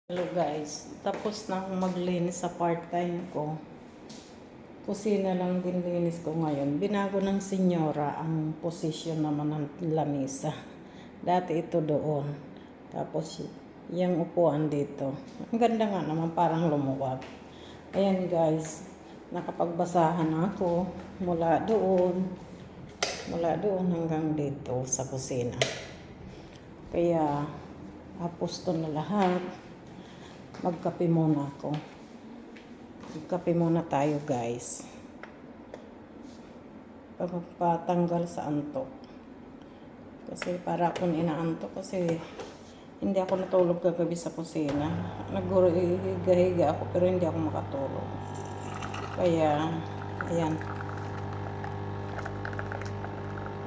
Hello guys, tapos na akong maglinis sa part-time ko. Kusina lang din linis ko ngayon. Binago ng senyora ang posisyon naman ng lamisa. Dati ito doon. Tapos yung upuan dito. Ang ganda nga naman, parang lumuwag. Ayan guys, nakapagbasahan ako mula doon hanggang dito sa kusina. Kaya hapos to na lahat. Magkape muna ako. Magkape muna tayo guys. Pagpatanggal sa antok. Kasi para akong inaantok kasi hindi ako natulog kagabi sa kusina. Naghiga-higa ako pero hindi ako makatulog. Kaya, ayan.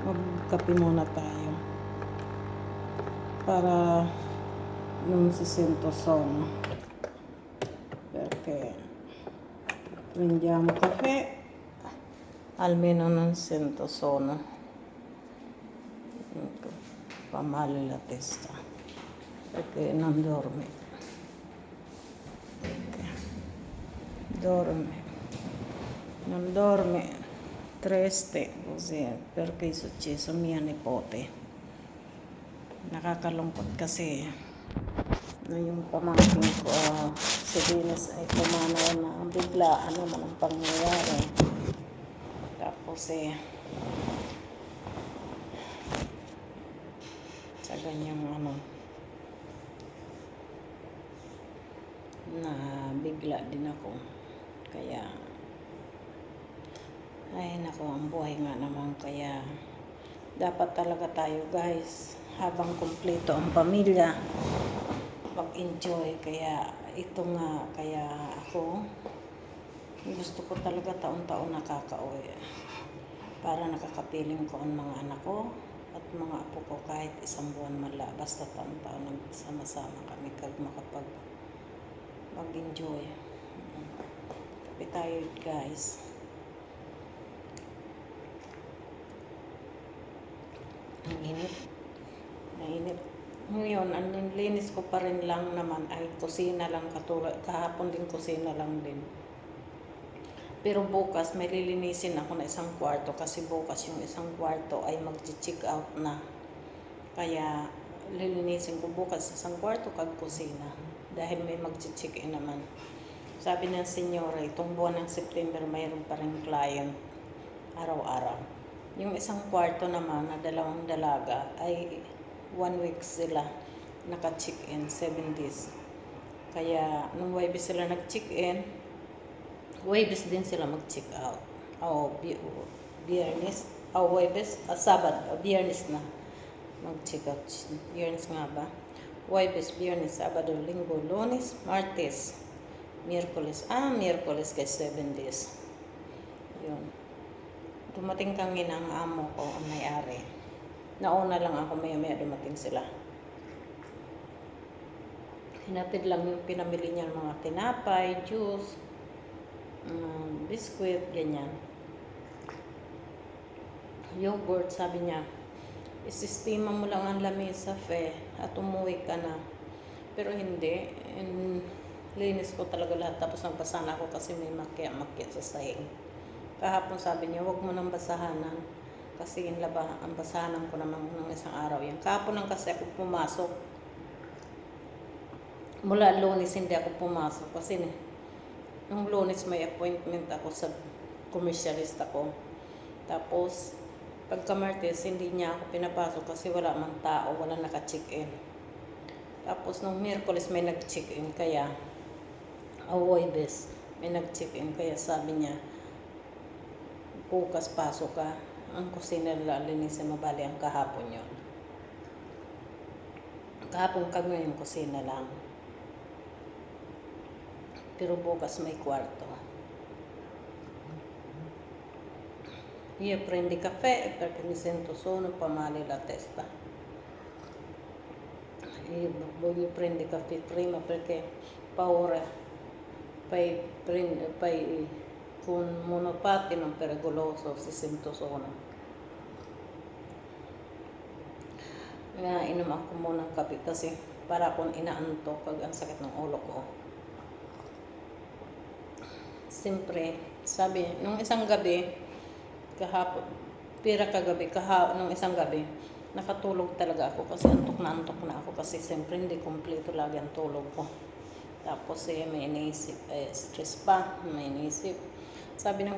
Magkape muna tayo. Para non si sento sonno. Perché prendiamo caffè almeno non sento sonno. Ecco, fa male la testa perché non dorme. Non dorme triste così perché è successo mia nipote. Nakakalungkot kasi na yung pamangkin ko si Venus ay pumanaw na biglaan naman ang pangyayari. Tapos sa ganyang na bigla din ako. Kaya ay nako, ang buhay nga naman. Kaya dapat talaga tayo guys, habang kumpleto ang pamilya, mag-enjoy. Kaya ito nga, kaya ako gusto ko talaga taon-taon nakaka-uwi para nakakapiling ko ang mga anak ko at mga apo ko kahit isang buwan mala, basta taon-taon nagsama-sama kami kag makapag mag-enjoy. Kape tayo guys. Ang init. Nainit. Ngayon, ang linis ko pa rin lang naman ay kusina lang, katulad kahapon din kusina lang din. Pero bukas may lilinisin ako na isang kwarto kasi bukas yung isang kwarto ay mag-check out na. Kaya lilinisin ko bukas isang kwarto kag kusina dahil may mag-check in naman. Sabi ng senyora, itong buwan ng September mayroon pa rin client araw-araw. Yung isang kwarto naman na dalawang dalaga ay 1 week sila naka-check-in, 7 days. Kaya nung Huwebes sila nag-check-in, Huwebes din sila mag-check-out. Biyernes, Huwebes, Sabado, Biyernes na mag-check-out. Biyernes nga ba? Huwebes, Biyernes, Sabado, Linggo, Lunes, Martes, Miyerkules. Miyerkules kay 7 days. Yun. Dumating kami ng amo ko, ang may-ari. Nauna lang ako, maya-maya dumating sila. Hinatid lang yung pinamili niya, mga tinapay, juice, biskuit, ganyan. Yogurt, sabi niya, isistima mo lang ang lamesa, at umuwi ka na. Pero hindi, linis ko talaga lahat, tapos nagbasahan ako kasi may makya-makya sa sahig. Kahapon sabi niya, huwag mo nang basahanan. Kasi ang basahanan ko naman ng isang araw yan. Kahapon lang kasi ako pumasok. Mula Lunes hindi ako pumasok. Kasi nung Lunes may appointment ako sa komersyalista ko. Tapos, pagka Martes, hindi niya ako pinapasok kasi wala man tao, wala naka-check-in. Tapos, nung Miyerkules may nag-check-in, kaya, Huwebes, may nag-check-in, kaya sabi niya, bukas pasok ka. Ang kusina linisin mo, bali ang kahapon yun. Kahapon kami yung kusina lang. Pero bukas may kwarto. Io prendi caffè perché mi sento sonno, fa male la testa. Io voglio prendere caffè prima perché paura poi con monopattino pericoloso, si sento sonno. Kaya inom ako muna ng kape kasi para kung inaantok kag ang sakit ng ulo ko. Siyempre, sabi, nung isang gabi, kahapon, nung isang gabi, nakatulog talaga ako kasi antok na ako kasi siyempre hindi kumpleto lagi ang tulog ko. Tapos may iniisip, stress pa, may iniisip. Sabi ng